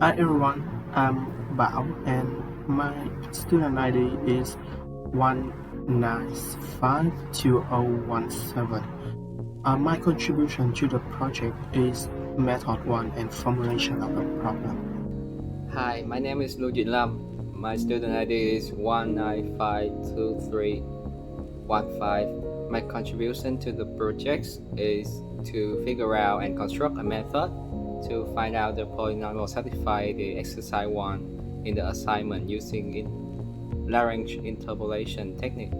Hi everyone, I'm Bảo and my student ID is 1952017. My contribution to the project is method 1 and formulation of the problem. Hi, my name is Lưu Trịnh Lâm. My student ID is 1952315. My contribution to the project is to figure out and construct a method to find out the polynomial satisfy the exercise 1 in the assignment using Lagrange interpolation technique.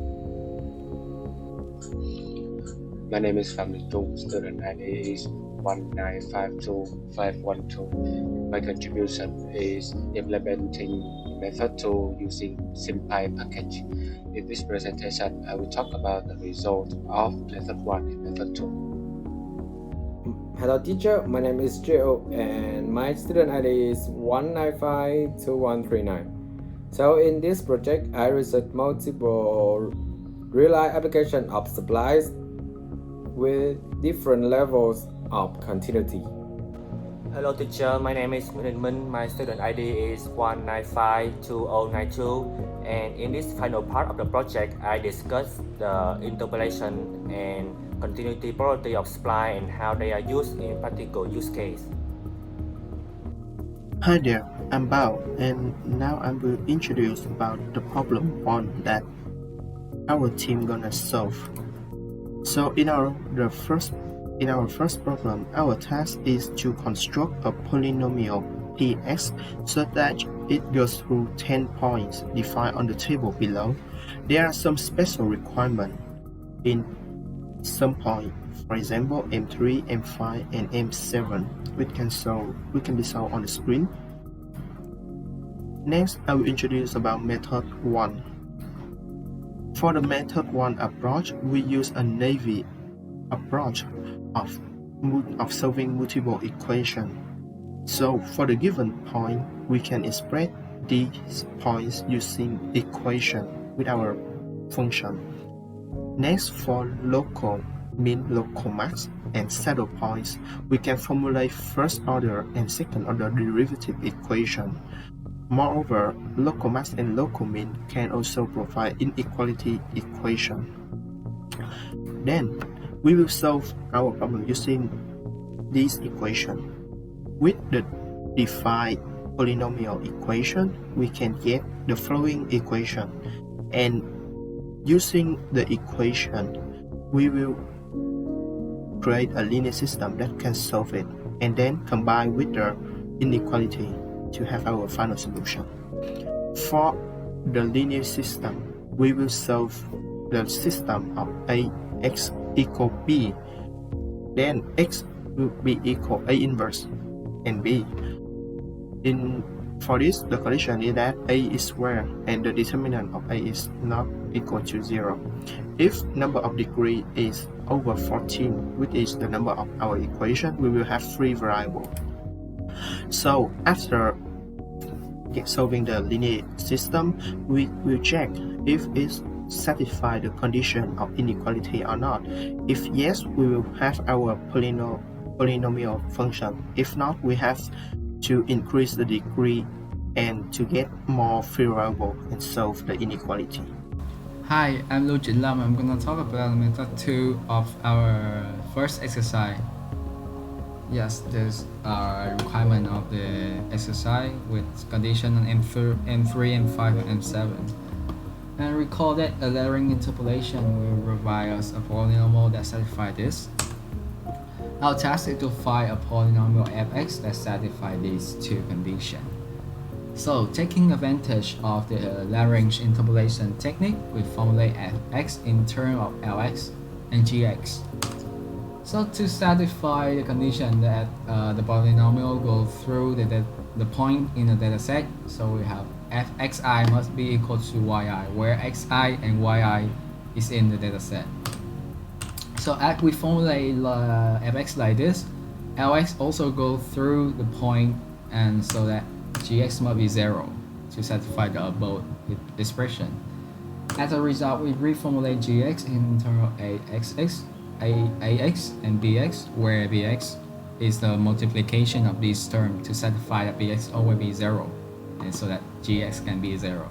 My name is Phạm Trung. Student ID is 1952512. My contribution is implementing method 2 using Splines package. In this presentation, I will talk about the result of method 1 and method 2. Hello teacher, my name is Triệu and my student ID is 1952139. So in this project, I research multiple real-life applications of Splines with different levels of continuity. Hello teacher, my name is Minh. My student ID is 1952092, and in this final part of the project, I discuss the interpolation and continuity property of spline and how they are used in practical use case. Hi there, I'm Bảo and now I will introduce about the problem 1 that our team gonna solve. So in our first problem, our task is to construct a polynomial px so that it goes through 10 points defined on the table below. There are some special requirements in some point, for example M3, M5, and M7 which can be solved on the screen. Next, I will introduce about method 1. For the method 1 approach, we use a naive approach of solving multiple equations. So for the given point, we can express these points using equation with our function. Next, for local mean, local max, and saddle points, we can formulate first order and second order derivative equation. Moreover, local max and local mean can also provide inequality equation. Then, we will solve our problem using this equation. With the defined polynomial equation, we can get the following equation, and using the equation, we will create a linear system that can solve it, and then combine with the inequality to have our final solution. For the linear system, we will solve the system of Ax equal B, then X will be equal A inverse and B. For this, the condition is that A is square and the determinant of A is not equal to 0. If number of degree is over 14, which is the number of our equation, we will have 3 variables. So after solving the linear system, we will check if it satisfies the condition of inequality or not. If yes, we will have our polynomial function. If not, we have to increase the degree and to get more variable and solve the inequality. Hi, I'm Lưu Trịnh Lâm. I'm going to talk about method 2 of our first exercise. Yes, there's a requirement of the exercise with condition on M3, M5, and M7. And recall that a Lagrange interpolation will provide us a polynomial that satisfies this. Our task is to find a polynomial fx that satisfies these two conditions. So, taking advantage of the Lagrange interpolation technique, we formulate fx in terms of lx and gx. So, to satisfy the condition that the polynomial goes through the point in the dataset, so we have fxi must be equal to yi, where xi and yi is in the dataset. So as we formulate fx like this, lx also goes through the point, and so that gx must be 0 to satisfy the above expression. As a result, we reformulate gx in terms of ax and bx, where bx is the multiplication of this term to satisfy that bx always be 0, and so that gx can be 0.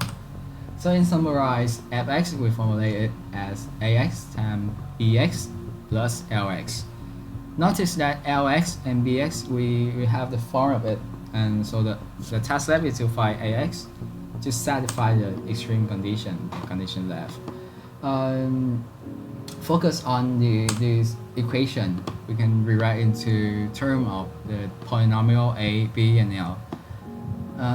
So in summarize, fx we formulate it as ax times bx plus lx. Notice that lx and bx we have the form of it, and so the task left is to find ax to satisfy the extreme condition left. Focus on this equation. We can rewrite into term of the polynomial a, b, and l.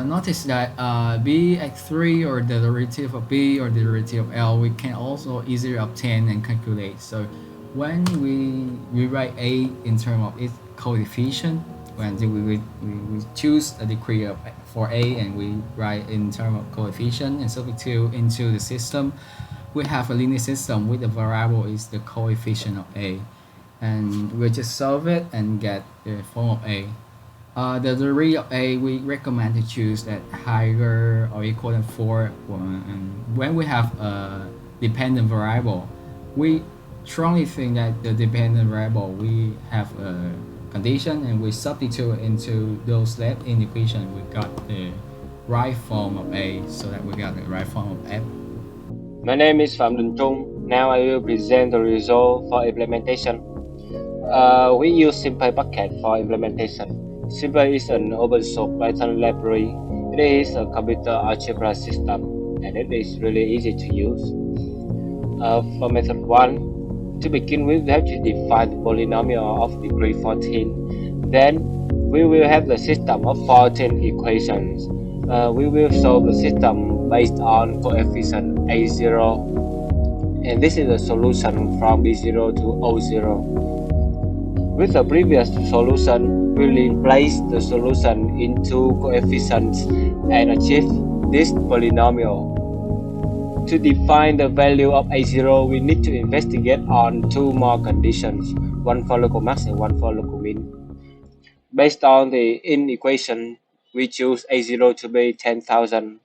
Notice that bx3 or the derivative of b or the derivative of l we can also easily obtain and calculate. So when we rewrite a in terms of its coefficient, when we choose a degree of for a and we write in terms of coefficient and substitute into the system, we have a linear system with the variable is the coefficient of a, and we just solve it and get the form of a. The degree of a we recommend to choose that higher or equal than 4, and when we have a dependent variable, we strongly think that the dependent variable we have a condition and we substitute into those left in the equation, we got the right form of a, so that we got the right form of f. My name is Phạm Trung. Now I will present the result for implementation. We use Simple Bucket for implementation. Simple is an open source Python library. It is a computer algebra system and it is really easy to use. For method 1, to begin with, we have to define the polynomial of degree 14. Then we will have the system of 14 equations. We will solve the system based on coefficient A0, and this is the solution from B0 to O0. With the previous solution, we replace the solution into coefficients and achieve this polynomial. To define the value of A0, we need to investigate on 2 more conditions, one for local max and one for local mean. Based on the in equation, we choose A0 to be 10,000.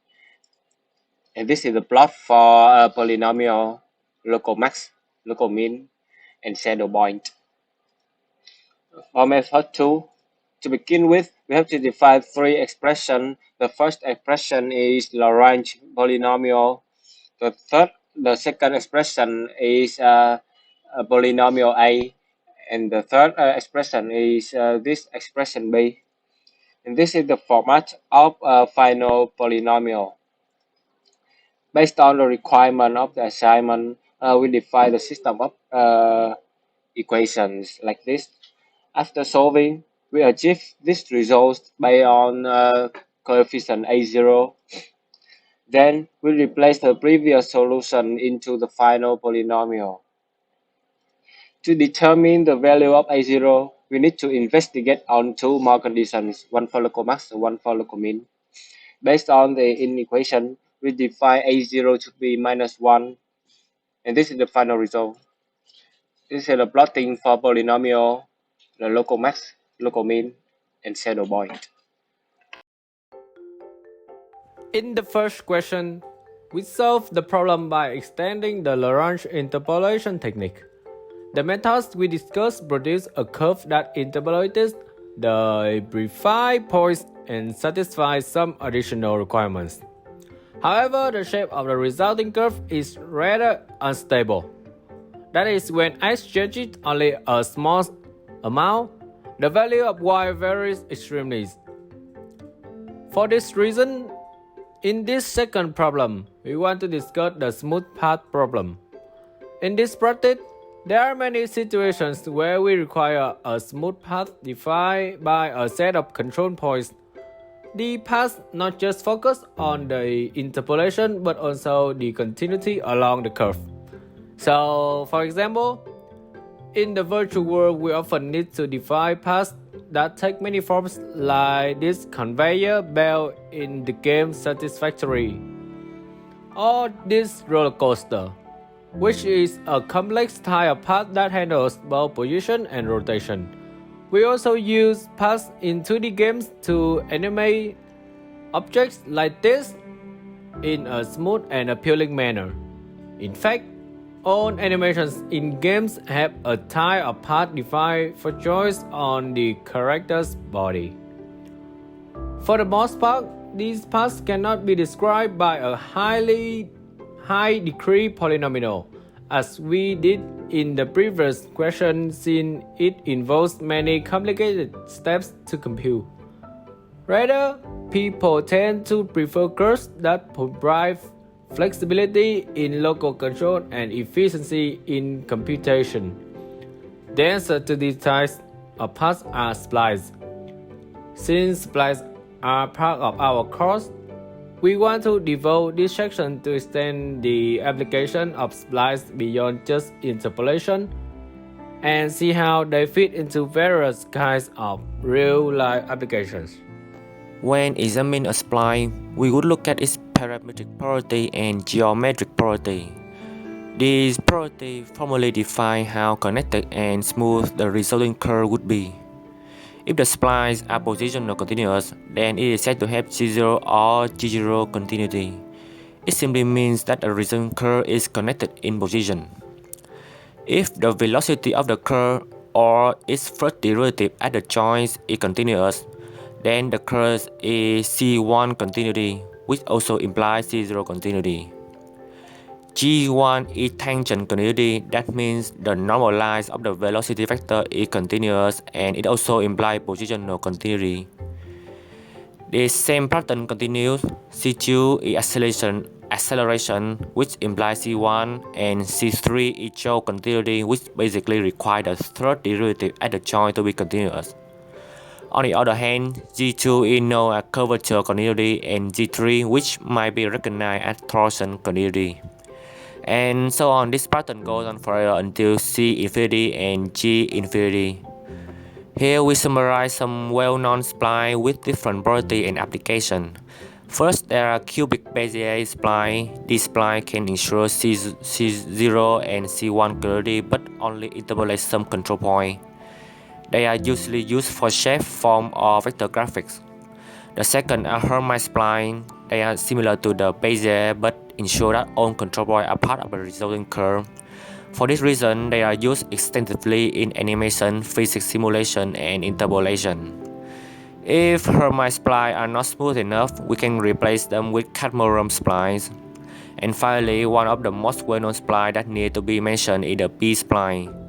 And this is the plot for a polynomial, local max, local mean, and shadow point. For method 2, to begin with, we have to define 3 expressions. The first expression is Lagrange polynomial. The second expression is a polynomial A, and the third expression is this expression B. And this is the format of a final polynomial. Based on the requirement of the assignment, we define the system of equations like this. After solving, we achieve this result based on coefficient A0. Then we replace the previous solution into the final polynomial. To determine the value of A0, we need to investigate on 2 more conditions, one for local max and one for local mean. Based on the in equation, we define A0 to be -1, and this is the final result. This is the plotting for polynomial, the local max, local mean, and shadow point. In the first question, we solved the problem by extending the Lagrange interpolation technique. The methods we discussed produce a curve that interpolates the predefined points and satisfies some additional requirements. However, the shape of the resulting curve is rather unstable. That is, when x changes only a small amount, the value of y varies extremely. For this reason, in this second problem, we want to discuss the smooth path problem. In this practice, there are many situations where we require a smooth path defined by a set of control points. The path not just focus on the interpolation but also the continuity along the curve. So, for example, in the virtual world, we often need to define paths that take many forms, like this conveyor belt in the game Satisfactory, or this roller coaster, which is a complex type of path that handles both position and rotation. We also use paths in 2D games to animate objects like this in a smooth and appealing manner. In fact, all animations in games have a type of path defined for choice on the character's body. For the most part, these paths cannot be described by a high-degree polynomial, as we did in the previous question, since it involves many complicated steps to compute. Rather, people tend to prefer curves that provide flexibility in local control and efficiency in computation. The answer to these types of paths are splines. Since splines are part of our course, we want to devote this section to extend the application of splines beyond just interpolation and see how they fit into various kinds of real-life applications. When examining a spline, we would look at its parametric property and geometric property. These properties formally define how connected and smooth the resulting curve would be. If the splines are positional continuous, then it is said to have G0 or G0 continuity. It simply means that the resulting curve is connected in position. If the velocity of the curve or its first derivative at the joints is continuous, then the curve is C1 continuity, which also implies C0 continuity. G1 is tangent continuity, that means the normal lines of the velocity vector is continuous, and it also implies positional continuity. The same pattern continues. C2 is acceleration, which implies C1, and C3 is yaw continuity, which basically requires the third derivative at the joint to be continuous. On the other hand, G2 is known as curvature continuity, and G3, which might be recognized as torsion continuity. And so on. This pattern goes on forever until C infinity and G infinity. Here we summarize some well-known splines with different property and application. First, there are cubic Bezier splines. These splines can ensure C0 and C1 clarity, but only interpolate some control point. They are usually used for shape, form, or vector graphics. The second are Hermite splines. They are similar to the Bezier, but ensure that all control points are part of the resulting curve. For this reason, they are used extensively in animation, physics simulation, and interpolation. If Hermite splines are not smooth enough, we can replace them with Cadmorum splines. And finally, one of the most well-known splines that need to be mentioned is the B-spline.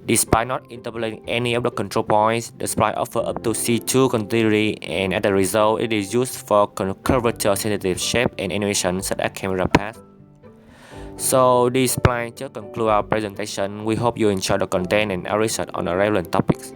Despite not interpolating any of the control points, the spline offers up to C2 continuity, and as a result, it is used for curvature-sensitive shape and animation such as camera paths. So these splines just conclude our presentation. We hope you enjoy the content and our research on the relevant topics.